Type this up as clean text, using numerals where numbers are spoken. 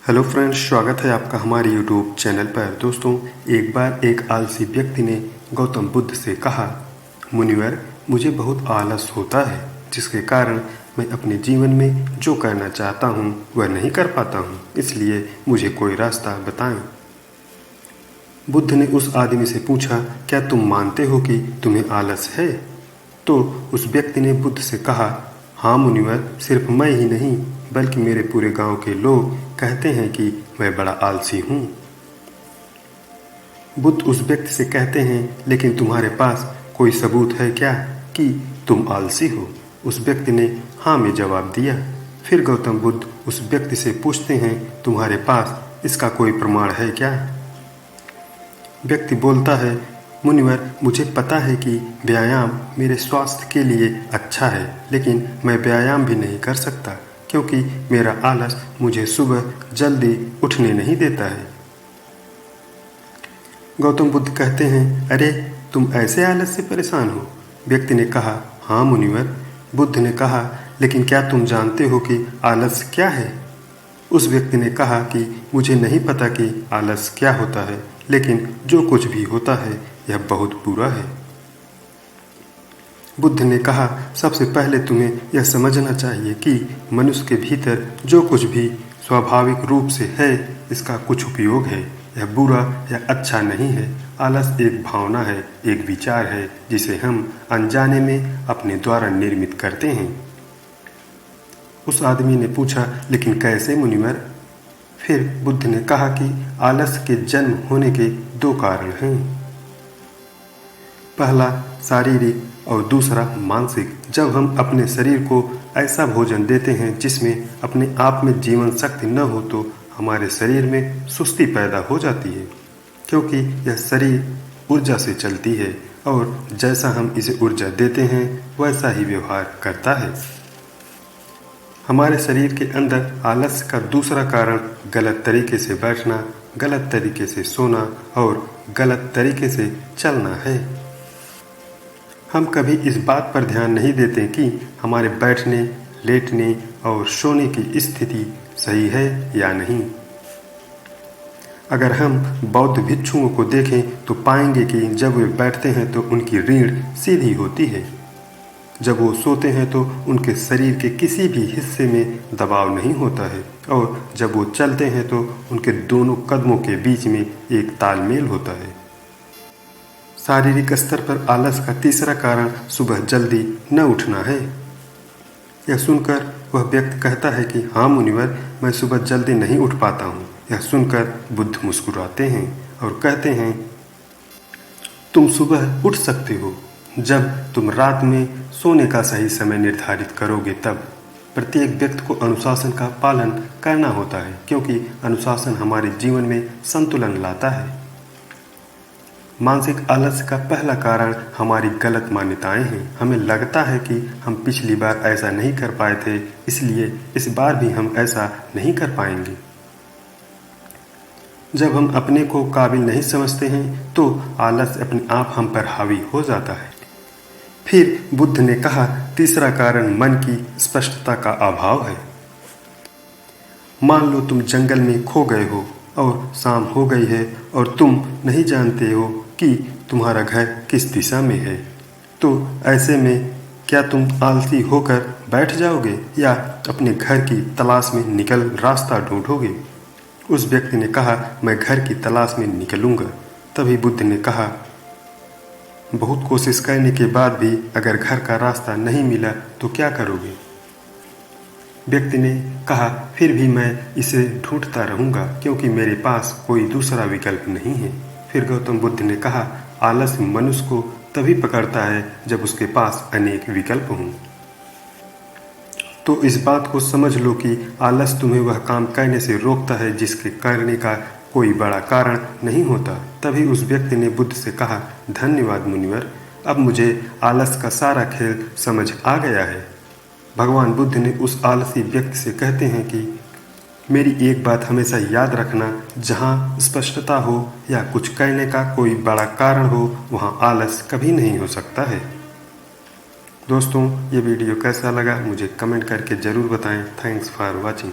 Hello friends, स्वागत है आपका हमारे यूट्यूब चैनल पर। दोस्तों, एक बार एक आलसी व्यक्ति ने गौतम बुद्ध से कहा, मुनिवर, मुझे बहुत आलस होता है, जिसके कारण मैं अपने जीवन में जो करना चाहता हूँ वह नहीं कर पाता हूँ, इसलिए मुझे कोई रास्ता बताएं। बुद्ध ने उस आदमी से पूछा, क्या तुम मानते हो कि तुम्हें आलस है? तो उस व्यक्ति ने बुद्ध से कहा, हाँ मुनिवर, सिर्फ मैं ही नहीं बल्कि मेरे पूरे गांव के लोग कहते हैं कि मैं बड़ा आलसी हूँ। बुद्ध उस व्यक्ति से कहते हैं, लेकिन तुम्हारे पास कोई सबूत है क्या कि तुम आलसी हो? उस व्यक्ति ने हाँ में जवाब दिया। फिर गौतम बुद्ध उस व्यक्ति से पूछते हैं, तुम्हारे पास इसका कोई प्रमाण है क्या? व्यक्ति बोलता है, मुनिवर, मुझे पता है कि व्यायाम मेरे स्वास्थ्य के लिए अच्छा है, लेकिन मैं व्यायाम भी नहीं कर सकता क्योंकि मेरा आलस मुझे सुबह जल्दी उठने नहीं देता है। गौतम बुद्ध कहते हैं, अरे तुम ऐसे आलस से परेशान हो? व्यक्ति ने कहा, हाँ मुनिवर। बुद्ध ने कहा, लेकिन क्या तुम जानते हो कि आलस क्या है? उस व्यक्ति ने कहा कि मुझे नहीं पता कि आलस क्या होता है, लेकिन जो कुछ भी होता है यह बहुत बुरा है। बुद्ध ने कहा, सबसे पहले तुम्हें यह समझना चाहिए कि मनुष्य के भीतर जो कुछ भी स्वाभाविक रूप से है, इसका कुछ उपयोग है। यह बुरा या अच्छा नहीं है। आलस एक भावना है, एक विचार है जिसे हम अनजाने में अपने द्वारा निर्मित करते हैं। उस आदमी ने पूछा, लेकिन कैसे मुनिवर? फिर बुद्ध ने कहा कि आलस के जन्म होने के दो कारण हैं। पहला शारीरिक और दूसरा मानसिक। जब हम अपने शरीर को ऐसा भोजन देते हैं जिसमें अपने आप में जीवन शक्ति न हो तो हमारे शरीर में सुस्ती पैदा हो जाती है, क्योंकि यह शरीर ऊर्जा से चलती है और जैसा हम इसे ऊर्जा देते हैं वैसा ही व्यवहार करता है। हमारे शरीर के अंदर आलस्य का दूसरा कारण गलत तरीके से बैठना, गलत तरीके से सोना और गलत तरीके से चलना है। हम कभी इस बात पर ध्यान नहीं देते कि हमारे बैठने, लेटने और सोने की स्थिति सही है या नहीं। अगर हम बौद्ध भिक्षुओं को देखें तो पाएंगे कि जब वे बैठते हैं तो उनकी रीढ़ सीधी होती है। जब वो सोते हैं तो उनके शरीर के किसी भी हिस्से में दबाव नहीं होता है और जब वो चलते हैं तो उनके दोनों कदमों के बीच में एक तालमेल होता है। शारीरिक स्तर पर आलस का तीसरा कारण सुबह जल्दी न उठना है। यह सुनकर वह व्यक्ति कहता है कि हाँ मुनिवर, मैं सुबह जल्दी नहीं उठ पाता हूँ। यह सुनकर बुद्ध मुस्कुराते हैं और कहते हैं, तुम सुबह उठ सकते हो जब तुम रात में सोने का सही समय निर्धारित करोगे। तब प्रत्येक व्यक्ति को अनुशासन का पालन करना होता है, क्योंकि अनुशासन हमारे जीवन में संतुलन लाता है। मानसिक आलस्य का पहला कारण हमारी गलत मान्यताएं हैं। हमें लगता है कि हम पिछली बार ऐसा नहीं कर पाए थे, इसलिए इस बार भी हम ऐसा नहीं कर पाएंगे। जब हम अपने को काबिल नहीं समझते हैं तो आलस्य अपने आप हम पर हावी हो जाता है। फिर बुद्ध ने कहा, तीसरा कारण मन की स्पष्टता का अभाव है। मान लो तुम जंगल में खो गए हो और शाम हो गई है और तुम नहीं जानते हो कि तुम्हारा घर किस दिशा में है, तो ऐसे में क्या तुम आलसी होकर बैठ जाओगे या अपने घर की तलाश में निकल रास्ता ढूंढोगे? उस व्यक्ति ने कहा, मैं घर की तलाश में निकलूंगा। तभी बुद्ध ने कहा, बहुत कोशिश करने के बाद भी अगर घर का रास्ता नहीं मिला तो क्या करोगे? व्यक्ति ने कहा, फिर भी मैं इसे ढूंढता रहूंगा क्योंकि मेरे पास कोई दूसरा विकल्प नहीं है। फिर गौतम बुद्ध ने कहा, आलस्य मनुष्य को तभी पकड़ता है जब उसके पास अनेक विकल्प हों। तो इस बात को समझ लो कि आलस तुम्हें वह काम करने से रोकता है जिसके करने का कोई बड़ा कारण नहीं होता। तभी उस व्यक्ति ने बुद्ध से कहा, धन्यवाद मुनिवर, अब मुझे आलस का सारा खेल समझ आ गया है। भगवान बुद्ध ने उस आलसी व्यक्ति से कहते हैं कि मेरी एक बात हमेशा याद रखना, जहाँ स्पष्टता हो या कुछ करने का कोई बड़ा कारण हो, वहाँ आलस कभी नहीं हो सकता है। दोस्तों, ये वीडियो कैसा लगा मुझे कमेंट करके ज़रूर बताएं। Thanks for watching.